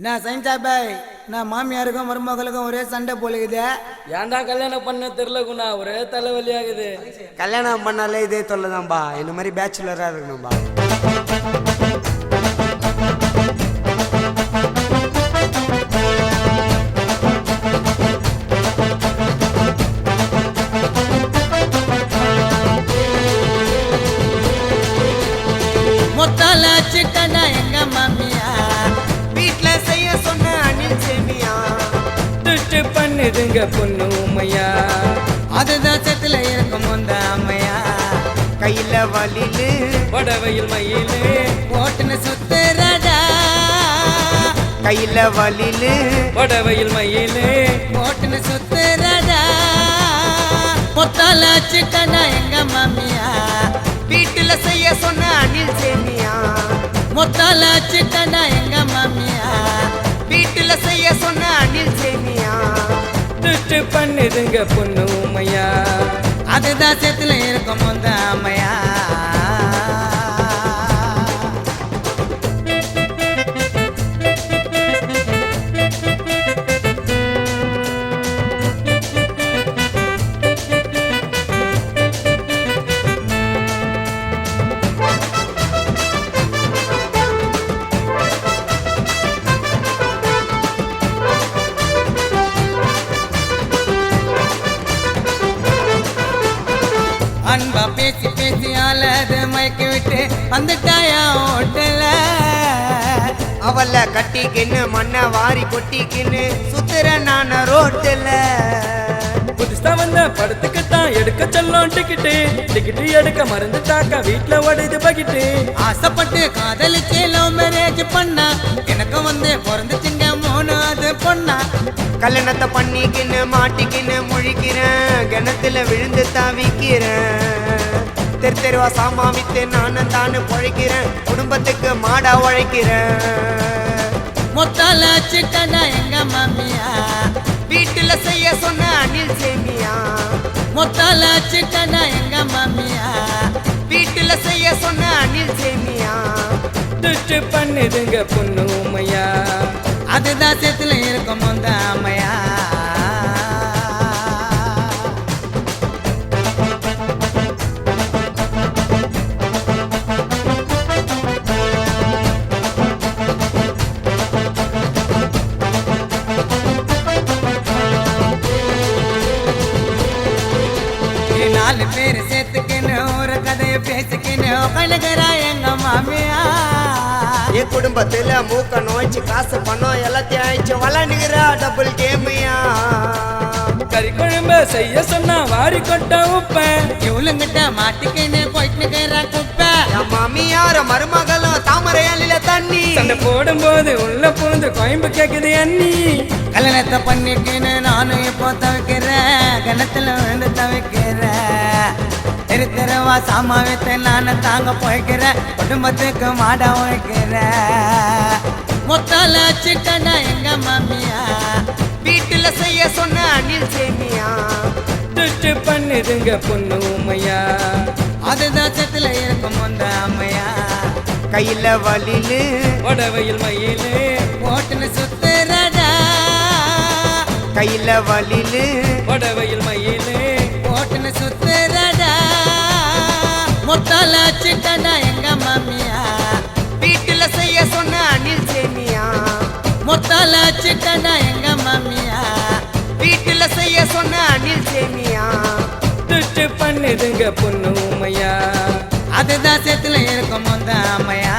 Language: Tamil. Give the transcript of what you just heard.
நான் சயின்ஸா பாய் நான் மாமியாருக்கும் மருமகளுக்கும் ஒரே சண்டை போலுக்குது. ஏன்டா கல்யாணம் பண்ண தெரியல குணா, ஒரே தலைவலி ஆகுது. கல்யாணம் பண்ணாலே இதே தொல்லைதான்பா. இந்த மாதிரி பேச்சுலரா இருக்கணும்பா. மொத்தால சிக்கனா எங்க மாமியா வீட்டுல செய்ய சொன்ன அணில் சேமியா துஷ்டு பண்ணுதுங்க பொண்ணு உமையா, அதுதான் செத்துல இருக்கும் அந்த அம்மையா. கையில வலிலு வடவையில் மயிலு போட்டுன்னு சுத்துறடா, கையில வலிலு வடவையில் மயிலு போட்டுன்னு சுத்துறடா. மொத்தால சிக்கனா எங்க மாமியா வீட்டுல செய்ய சொன்ன அணில் சேமியா மொத்தால சிக்கனா எங்க மாமியா வீட்டுல செய்ய சொன்ன அணில் சேமியா துஷ்டு பண்ணுதுங்க பொண்ணு உமையா, அதுதான் செத்துல இருக்கும் அந்த அம்மையா. அன்பா பேசி பேசி ஆளது மயக்கி விட்டு வந்துட்டாயா ஓட்டல. அவளை கட்டிக்கின்னு மண்ணை வாரி கொட்டிக்கின்னு சுத்துற நான ரோட்டுல. புதுசா வந்த படத்துக்கு தான் எடுக்க சொல்லும் டிக்கெட்டு, டிக்கெட்டு எடுக்க மறந்துட்டாக்கா வீட்டுல ஓடுது பகிட்டு. ஆசைப்பட்டு காதலிச்சு லவ் மேரேஜ் பண்ணா, எனக்கு வந்து பிறந்துச்சுங்க மூணாவது பொண்ணா. கல்யாணத்தை பண்ணிக்கின்னு மாட்டிக்கின்னு முழிக்கிறேன், கிணத்துல விழுந்து தவிக்கிறேன். தெரு தெருவா சாமா வித்து நானும் தானு பொழைக்கிறேன், குடும்பத்துக்கு மாடா உழைக்கிறேன். மொத்தால சிக்கனா எங்க மாமியா வீட்டுல செய்ய சொன்ன அணில் சேமியா மொத்தால சிக்கனா எங்க மாமியா வீட்டுல செய்ய சொன்ன அணில் சேமியா துஷ்டு பண்ணுதுங்க பொண்ணு உமையா, அதுதான் செத்துல இருக்கும் அந்த அம்மையா. நாலு பேர் சேர்த்துக்கின்னு ஒரு கதையை பேசிக்கின்னு கணக்கரா எங்க மாமியா. என் குடும்பத்துல மூக்க நோய்ச்சி காசு பணம் எல்லாத்தையும் ஆயிடுச்சு விளாண்டுகிறா டபுள் கேமியா. கறி குழம்ப செய்ய சொன்னா வாரி கொட்ட உப்பேன், இவளுங்கிட்ட மாட்டிக்கின்னு போயிட்டுக்கிறா குப்பை. என் மாமியார மருமகளும் தாமரை அள்ளில தண்ணி. சண்டை போடும்போது உள்ள புகுந்து கோயம்பு கேக்குது அண்ணி. கல்யாணத்தை பண்ணிக்கின்னு நானும் இப்போ தவிக்கிறேன், கிணத்துல விழுந்து தவிக்கிறேன். தெரு தெருவா சாமா வித்து நானும் தாங்க போய்க்கிறேன், குடும்பத்துக்கு மாடா உழைக்கிறேன். மொத்தால சிக்கனா எங்க மாமியா வீட்டுல செய்ய சொன்ன அணில் சேமியா துஷ்டு பண்ணுதுங்க பொண்ணு உமையா, அதுதான் செத்துல இருக்கும் அந்த அம்மையா. கையில வலிலு வடவையில் மயிலு போட்டுன்னு சுத்துறடா, கையில வலிலு வடவையில் மயிலு போட்டுன்னு சுத்துறடா. மொத்தால சிக்கனா எங்க மாமியா வீட்டுல செய்ய சொன்ன அணில் சேமியா மொத்தால சிக்கனா எங்க மாமியா வீட்டுல செய்ய சொன்ன அணில் சேமியா துஷ்டு பண்ணுதுங்க பொண்ணு உமையா, அதுதான் செத்துல இருக்கும் அந்த அம்மையா.